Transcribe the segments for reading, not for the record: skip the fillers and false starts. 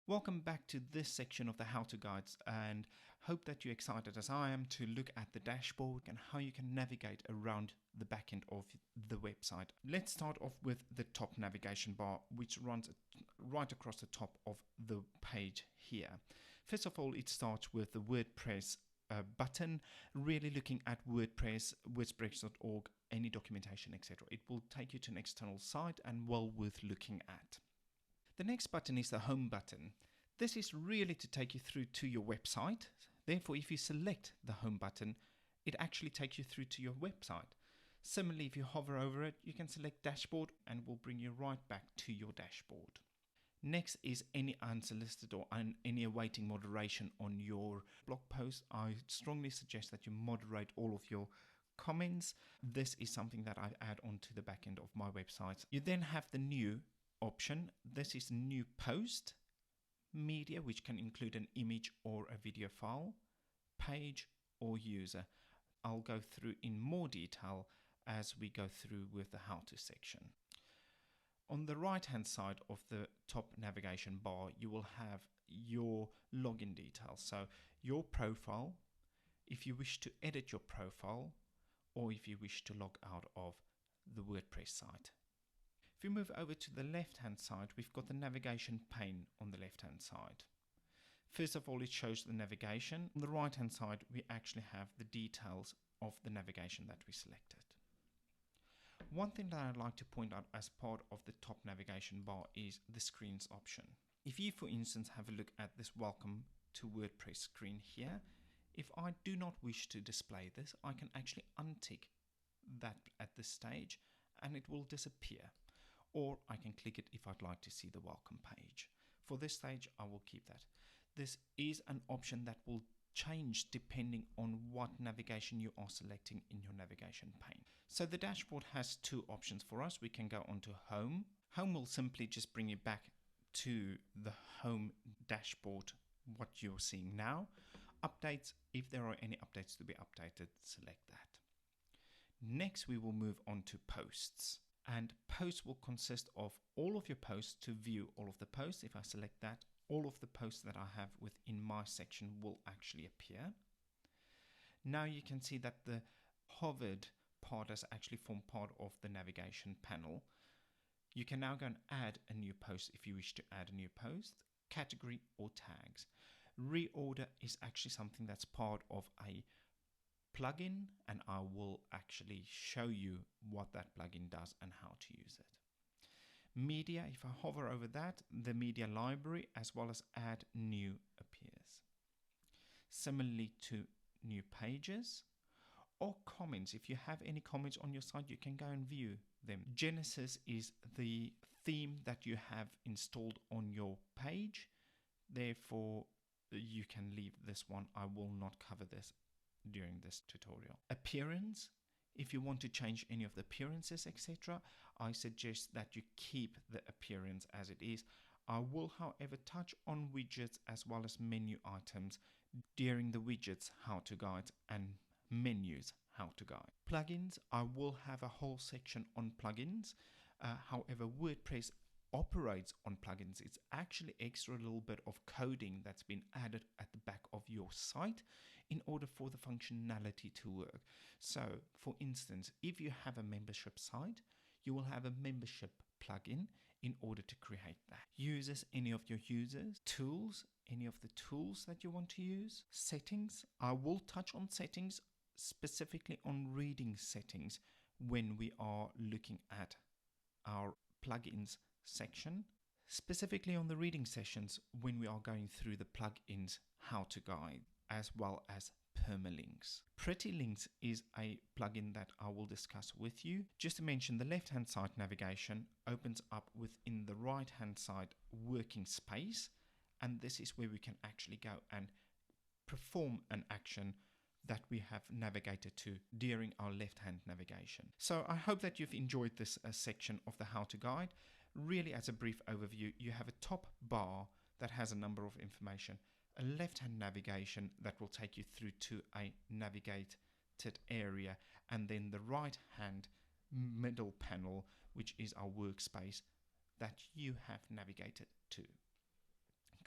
Welcome back to this section of the how-to guides, and hope that you're excited as I am to look at the dashboard and how you can navigate around the backend of the website. Let's start off with the top navigation bar, which runs right across the top of the page here. First of all, it starts with the WordPress button, really looking at WordPress, wordpress.org, any documentation, etc. It will take you to an external site and well worth looking at. The next button is the home button. This is really to take you through to your website. Therefore, if you select the home button, it actually takes you through to your website. Similarly, if you hover over it, you can select dashboard and it will bring you right back to your dashboard. Next is any unsolicited or any awaiting moderation on your blog post. I strongly suggest that you moderate all of your comments. This is something that I add onto the back end of my website. You then have the new option. This is new post, media, which can include an image or a video file, page or user. I'll go through in more detail as we go through with the how to section. On the right hand side of the top navigation bar, you will have your login details. So your profile, if you wish to edit your profile, or if you wish to log out of the WordPress site. If we move over to the left-hand side, we've got the navigation pane on the left-hand side. First of all, it shows the navigation. On the right-hand side, we actually have the details of the navigation that we selected. One thing that I'd like to point out as part of the top navigation bar is the screens option. If you, for instance, have a look at this Welcome to WordPress screen here, if I do not wish to display this, I can actually untick that at this stage and it will disappear. Or I can click it if I'd like to see the welcome page. For this stage, I will keep that. This is an option that will change depending on what navigation you are selecting in your navigation pane. So the dashboard has two options for us. We can go onto Home. Home will simply just bring you back to the home dashboard, what you're seeing now. Updates, if there are any updates to be updated, select that. Next, we will move on to Posts. And posts will consist of all of your posts. To view all of the posts, if I select that, all of the posts that I have within my section will actually appear. Now you can see that the hovered part has actually formed part of the navigation panel. You can now go and add a new post if you wish to add a new post, category or tags. Reorder is actually something that's part of a plugin, and I will actually show you what that plugin does and how to use it. Media, if I hover over that, the media library as well as add new appears. Similarly to new pages or comments. If you have any comments on your site, you can go and view them. Genesis is the theme that you have installed on your page. Therefore, you can leave this one. I will not cover this during this tutorial. Appearance, if you want to change any of the appearances, etc., I suggest that you keep the appearance as it is. I will, however, touch on widgets as well as menu items during the widgets how-to guides and menus how-to guide. Plugins, I will have a whole section on plugins. However, WordPress operates on plugins. It's actually extra little bit of coding that's been added at the back of your site in order for the functionality to work. So for instance, if you have a membership site, you will have a membership plugin in order to create that. Users, any of your users, tools, any of the tools that you want to use. Settings, I will touch on settings, specifically on reading settings when we are looking at our plugins section, specifically on the reading sessions when we are going through the plugins how-to guide, as well as permalinks. Pretty Links is a plugin that I will discuss with you. Just to mention, the left-hand side navigation opens up within the right-hand side working space, and this is where we can actually go and perform an action that we have navigated to during our left-hand navigation. So I hope that you've enjoyed this section of the how-to guide. Really, as a brief overview, you have a top bar that has a number of information, a left-hand navigation that will take you through to a navigated area, and then the right-hand middle panel, which is our workspace that you have navigated to.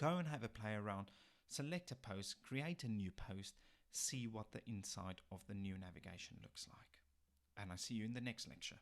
Go and have a play around, select a post, create a new post, see what the inside of the new navigation looks like. And I see you in the next lecture.